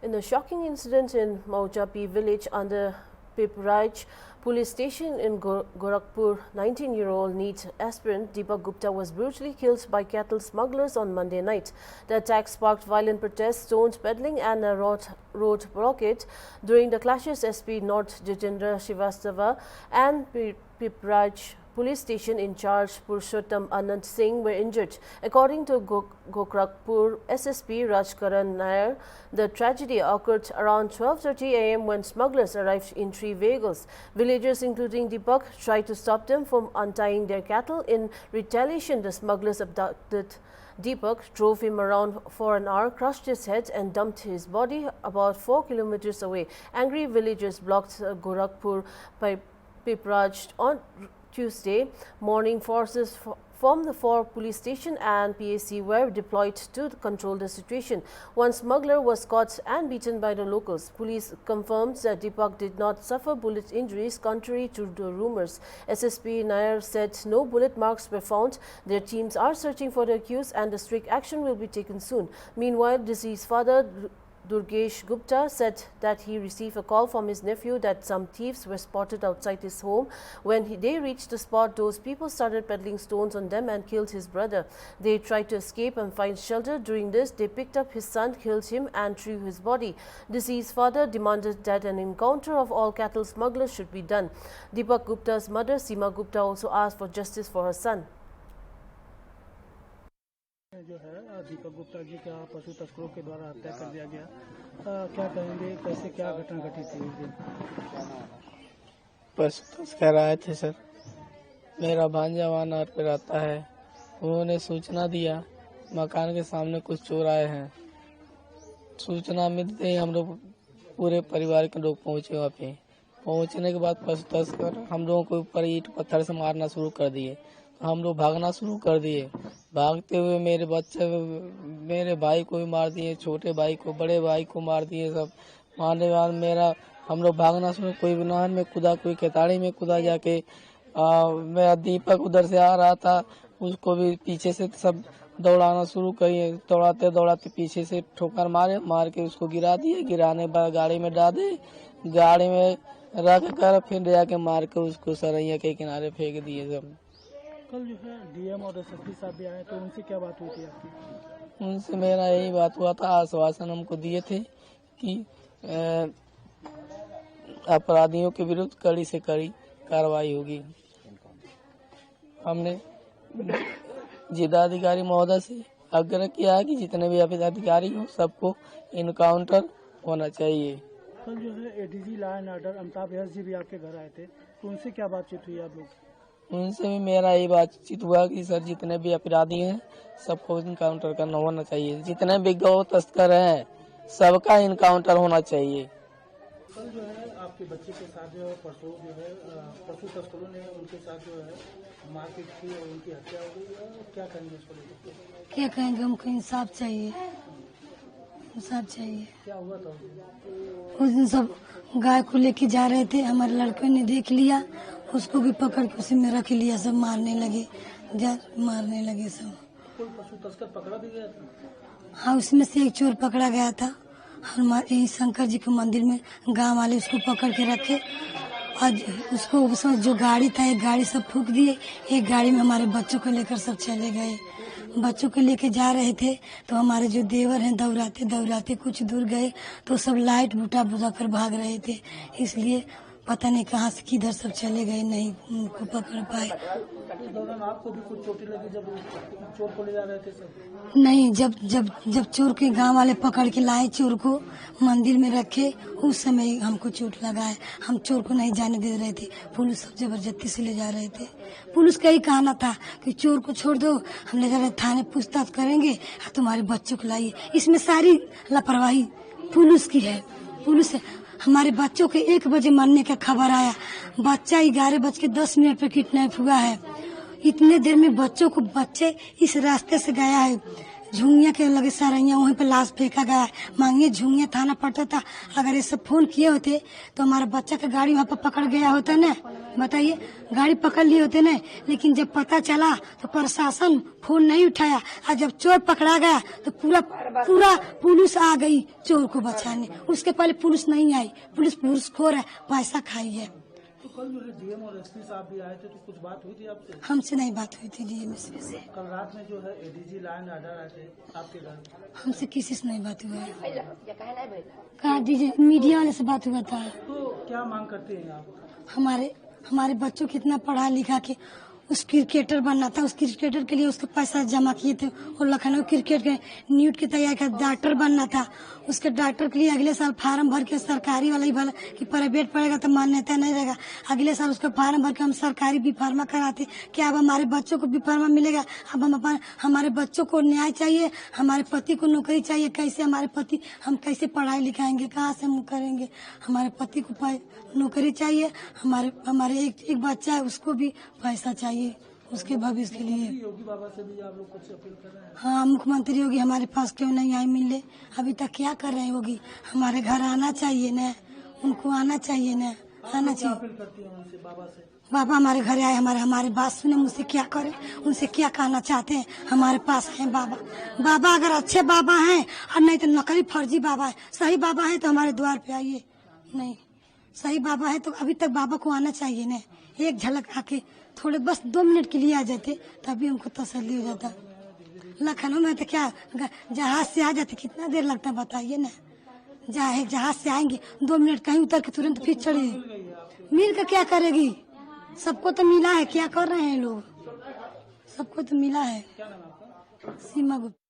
In a shocking incident in Maujapi village under Pipraj police station in Gorakhpur, 19-year-old NEET aspirant Deepak Gupta was brutally killed by cattle smugglers on Monday night. The attack sparked violent protests, stones peddling and a road blockade. During the clashes, SP North Jitendra Srivastava and Pipraj police station in charge Purushottam Anand Singh were injured. According to Gorakhpur SSP Rajkaran Nair, the tragedy occurred around 12:30 a.m. when smugglers arrived in 3 vehicles. Villagers, including Deepak, tried to stop them from untying their cattle. In retaliation, the smugglers abducted Deepak, drove him around for an hour, crushed his head and dumped his body about 4 kilometers away. Angry villagers blocked Gorakhpur by Pipraj on Tuesday morning. Forces from the 4 police station and PAC were deployed to control the situation. One smuggler was caught and beaten by the locals. Police confirmed that Deepak did not suffer bullet injuries, contrary to the rumours. SSP Nair said no bullet marks were found. Their teams are searching for the accused and the strict action will be taken soon. Meanwhile, deceased father Durgesh Gupta said that he received a call from his nephew that some thieves were spotted outside his home. When they reached the spot, those people started peddling stones on them and killed his brother. They tried to escape and find shelter. During this, they picked up his son, killed him and threw his body. Deceased father demanded that an encounter of all cattle smugglers should be done. Deepak Gupta's mother, Seema Gupta, also asked for justice for her son. जो है दीपक गुप्ता जी का पशु तस्करों के द्वारा हत्या कर दिया गया, क्या कहेंगे, कैसे क्या घटना घटी थी उस दिन? पशु तस्कर आए थे सर, मेरा भांजा वहाँ पे रहता है, उन्होंने सूचना दिया मकान के सामने कुछ चोर आए हैं। सूचना मिलते ही हम लोग पूरे परिवार के लोग पहुँचे। वहाँ पे पहुँचने के बाद पशु तस्कर हम लोगों के ऊपर ईंट पत्थर से मारना शुरू कर दिए। हम लोग भागना शुरू कर दिए। भागते हुए मेरे भाई को भी मार दिए, छोटे भाई को, बड़े भाई को मार दिए। सब मारने के बाद हम लोग भागना शुरू, कोई नहर में कूदा, कोई केताड़ी में कूदा जाके। मेरा दीपक उधर से आ रहा था, उसको भी पीछे से सब दौड़ाना शुरू करिए। दौड़ाते दौड़ाते पीछे से ठोकर मार के उसको गिरा दिए। गिराने बाद गाड़ी में डाले, गाड़ी में रख कर फिर जाके मार के उसको सरैया के किनारे फेंक दिए सब। कल जो है डीएम और एसएसपी साहब भी आए, तो उनसे क्या बात हुई थी आपकी? उनसे मेरा यही बात हुआ था, आश्वासन हमको दिए थे कि अपराधियों के विरुद्ध कड़ी से कड़ी कार्रवाई होगी। हमने जिलाधिकारी महोदय से आग्रह किया है कि जितने भी अधिकारी हो सबको इनकाउंटर होना चाहिए। कल जो है ADG law and order Amitabh Yash ji भी आपके घर आए थे, तो उनसे क्या बातचीत हुई आप लोग? उनसे भी मेरा यही बातचीत हुआ कि सर जितने भी अपराधी हैं सबको इनकाउंटर करना होना चाहिए। जितने भी गौ तस्कर हैं सबका इनकाउंटर होना चाहिए। कल जो है आपके बच्चे के साथ जो है पशु तस्करों ने उनके साथ जो है मारपीट की और उनकी हत्या हो गई। क्या कहेंगे इसको लेकर? क्या कहेंगे, हमको इंसाफ चाहिए, इंसाफ चाहिए। क्या हुआ था उस दिन? सब गाय को लेके जा रहे थे, हमारे लड़के ने देख लिया, उसको भी पकड़ के उसी में रख लिया। सब मारने लगे सब। कोई पशु तस्कर पकड़ा भी गया था? हाँ, उसमें से एक चोर पकड़ा गया था। हमारे यही शंकर जी के मंदिर में गांव वाले उसको पकड़ के रखे और उसको उसमें जो गाड़ी था, एक गाड़ी सब फूंक दिए। एक गाड़ी में हमारे बच्चों को लेकर सब चले गए। बच्चों को लेके जा रहे थे तो हमारे जो देवर हैं दौड़ाते दौड़ाते कुछ दूर गए तो सब लाइट बुटा बुझा कर भाग रहे थे। इसलिए पता नहीं कहाँ से किधर सब चले गए, नहीं उनको पकड़ पाए। इस दौरान आपको भी कुछ चोटें लगी जब चोर को ले जा रहे थे सब? नहीं, जब चोर के गांव वाले पकड़ के लाए, चोर को मंदिर में रखे, उस समय हमको चोट लगा है। हम चोर को नहीं जाने दे रहे थे, पुलिस सब जबरदस्ती से ले जा रहे थे। पुलिस का ही कहना था कि चोर को छोड़ दो, हम ले जा रहे थाने, पूछताछ करेंगे, तुम्हारे बच्चों को लाइए। इसमें सारी लापरवाही पुलिस की है। पुलिस हमारे बच्चों के 1 बजे मरने का खबर आया, बच्चा 11:10 पे किडनैप हुआ है। इतने देर में बच्चे इस रास्ते से गया है, झुंगिया के लगे सरैया वहीं पे लाश फेंका गया है। मांगे झुंगिया थाना पड़ता था। अगर ये सब फोन किए होते तो हमारा बच्चा का गाड़ी वहाँ पर पकड़ गया होता ना। बताइए, गाड़ी पकड़ लिए होते ना। लेकिन जब पता चला तो प्रशासन फोन नहीं उठाया, और जब चोर पकड़ा गया तो पूरा पुलिस आ गई चोर को बचाने। उसके पहले पुलिस नहीं आई। पुलिस घूसखोर है, पैसा खाई है। तो कल जो है डीएम और एसपी साहब भी आए थे, तो कुछ बात हुई थी आपसे? हमसे नहीं बात हुई थी डीएम एसपी से। कल रात में जो है एडीजी लाइन आर्डर आए थे आपके घर? हमसे किसी से नहीं बात हुआ है। कहा दीजिए, मीडिया वाले से बात हुआ था। तो क्या मांग करते हैं आप? हमारे बच्चों को इतना पढ़ा लिखा के उस क्रिकेटर बनना था। उस क्रिकेटर के लिए उसके पैसा जमा किए थे और लखनऊ क्रिकेट के नीट की तैयारी का डॉक्टर बनना था। उसके डॉक्टर के लिए अगले साल फार्म भर के सरकारी वाला ही भला कि प्राइवेट पड़ेगा तो मान्यता नहीं रहेगा। अगले साल उसका फार्म भर के हम सरकारी बी फार्मा कराते। क्या अब हमारे बच्चों को बी फार्मा मिलेगा? अब हम हमारे बच्चों को न्याय चाहिए, हमारे पति को नौकरी चाहिए। कैसे हमारे पति, हम कैसे पढ़ाई लिखाएंगे, कहाँ से हम करेंगे? हमारे पति को नौकरी चाहिए। हमारे एक बच्चा है, उसको भी पैसा चाहिए उसके भविष्य के लिए। योगी बाबा से भी आप लोग कुछ अपील कर रहे हैं? हाँ, मुख्यमंत्री योगी हमारे पास क्यों नहीं आए मिलने? अभी तक क्या कर रहे हैं योगी? हमारे घर आना चाहिए न, उनको आना चाहिए न, आना चाहिए। अपील करती हैं उनसे, बाबा से? बाबा हमारे घर आए, हमारे बात सुने, मुझसे क्या करें, उनसे क्या कहना चाहते हैं? हमारे पास है बाबा अगर अच्छे बाबा हैं और नहीं तो नकली फर्जी बाबा है। सही बाबा है तो हमारे द्वार पे आइए। नहीं, सही बाबा है तो अभी तक बाबा को आना चाहिए न। एक झलक आके थोड़े बस 2 मिनट के लिए आ जाते तभी हमको तसल्ली हो जाता। लखनऊ में तो क्या जहाज से आ जाते, कितना देर लगता बताइए ना। जहाज से आएंगे 2 मिनट कहीं उतर के तुरंत फिर चढ़े। मिल कर क्या करेगी? सबको तो मिला है, क्या कर रहे हैं लोग? सबको तो मिला है। सीमा गुप्ता।